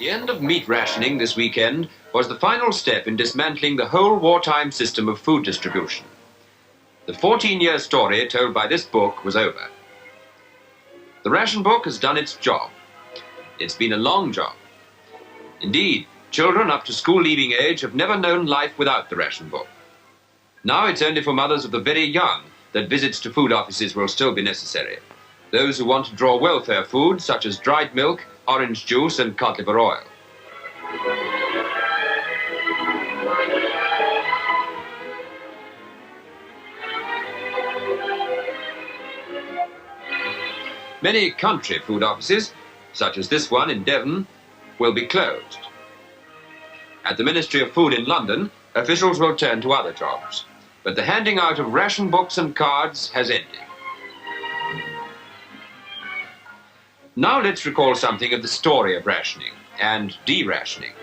The end of meat rationing this weekend was the final step in dismantling the whole wartime system of food distribution. The 14-year story told by this book was over. The ration book has done its job. It's been a long job. Indeed, children up to school-leaving age have never known life without the ration book. Now it's only for mothers of the very young that visits to food offices will still be necessary. Those who want to draw welfare food, such as dried milk, orange juice and cod liver oil. Many country food offices, such as this one in Devon, will be closed. At the Ministry of Food in London, officials will turn to other jobs. But the handing out of ration books and cards has ended. Now let's recall something of the story of rationing and de-rationing.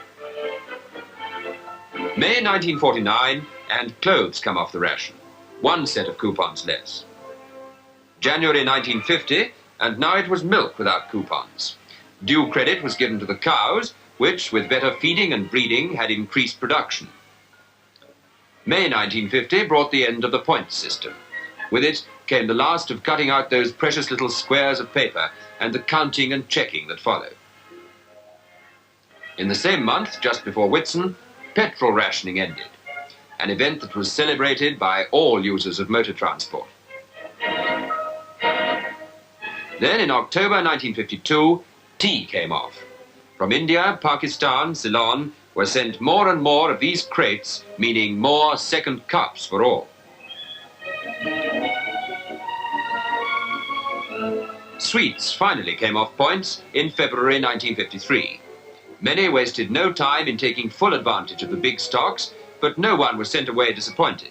May 1949, and clothes come off the ration. One set of coupons less. January 1950, and now it was milk without coupons. Due credit was given to the cows, which, with better feeding and breeding, had increased production. May 1950 brought the end of the points system. With it came the last of cutting out those precious little squares of paper and the counting and checking that followed. In the same month, just before Whitsun, petrol rationing ended, an event that was celebrated by all users of motor transport. Then in October 1952, tea came off. From India, Pakistan, Ceylon were sent more and more of these crates, meaning more second cups for all. Sweets finally came off points in February 1953. Many wasted no time in taking full advantage of the big stocks, but no one was sent away disappointed.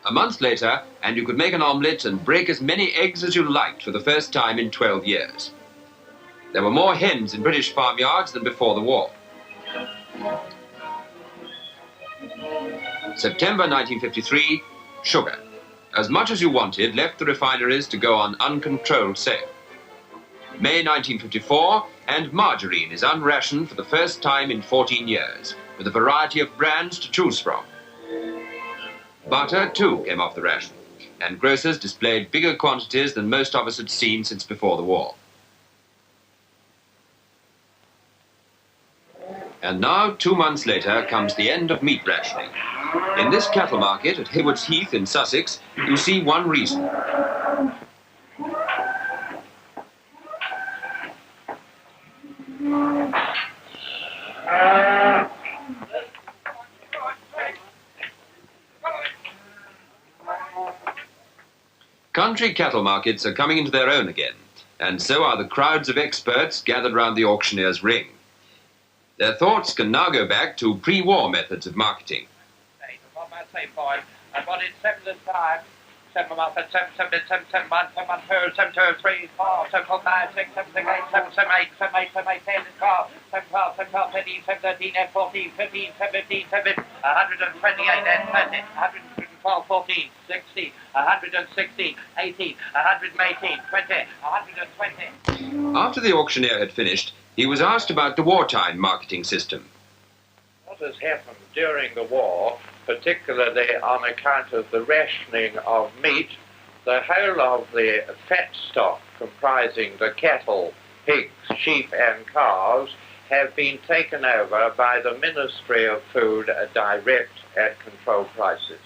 A month later, and you could make an omelette and break as many eggs as you liked for the first time in 12 years. There were more hens in British farmyards than before the war. September 1953, sugar. As much as you wanted left the refineries to go on uncontrolled sale. May 1954, and margarine is unrationed for the first time in 14 years, with a variety of brands to choose from. Butter, too, came off the ration, and grocers displayed bigger quantities than most of us had seen since before the war. And now, 2 months later, comes the end of meat rationing. In this cattle market at Haywards Heath in Sussex, you see one reason. Country cattle markets are coming into their own again, and so are the crowds of experts gathered round the auctioneer's ring. Their thoughts can now go back to pre-war methods of marketing. I bought it 7 this time. 7 months, 7, 7, 7, 7, 1, 7, 1, 2, 7, 2, 3, 4, 7, 4, 5, 6, 7, 6, 8, 7, 7, 8, 7, 8, 7, 8, 10, 12, 7, 12, 7, 12, 13, 7, 13, 14, 15, 7, 15, 7, 128, and 30, 112, 14, 16, 116, 18, 118, 20, 120. After the auctioneer had finished, he was asked about the wartime marketing system. What has happened during the war, particularly on account of the rationing of meat, the whole of the fat stock comprising the cattle, pigs, sheep and cows have been taken over by the Ministry of Food direct at controlled prices.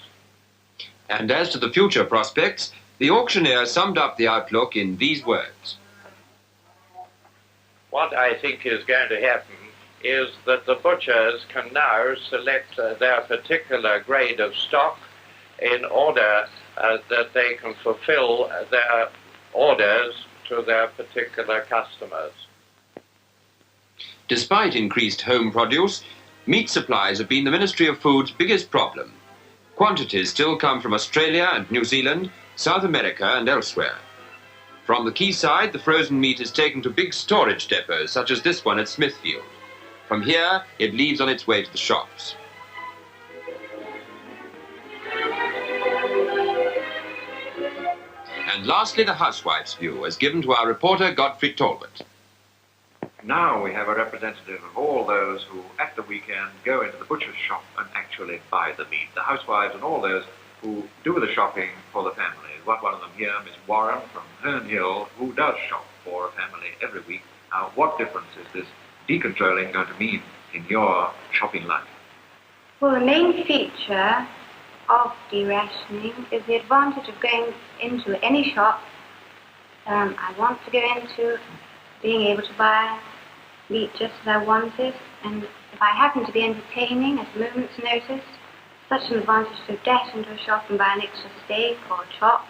And as to the future prospects, the auctioneer summed up the outlook in these words. What I think is going to happen is that the butchers can now select their particular grade of stock in order that they can fulfill their orders to their particular customers. Despite increased home produce, meat supplies have been the Ministry of Food's biggest problem. Quantities still come from Australia and New Zealand, South America and elsewhere. From the quayside, the frozen meat is taken to big storage depots, such as this one at Smithfield. From here, it leaves on its way to the shops. And lastly, the housewife's view, as given to our reporter Godfrey Talbot. Now we have a representative of all those who, at the weekend, go into the butcher's shop and actually buy the meat. The housewives and all those who do the shopping for the family. We've got one of them here, Miss Warren from Herne Hill, who does shop for a family every week. Now, what difference is this decontrolling going to mean in your shopping life? Well, the main feature of de-rationing is the advantage of going into any shop I want to go into, being able to buy meat just as I want it, and if I happen to be entertaining at a moment's notice, such an advantage to get into a shop and buy an extra steak or chop.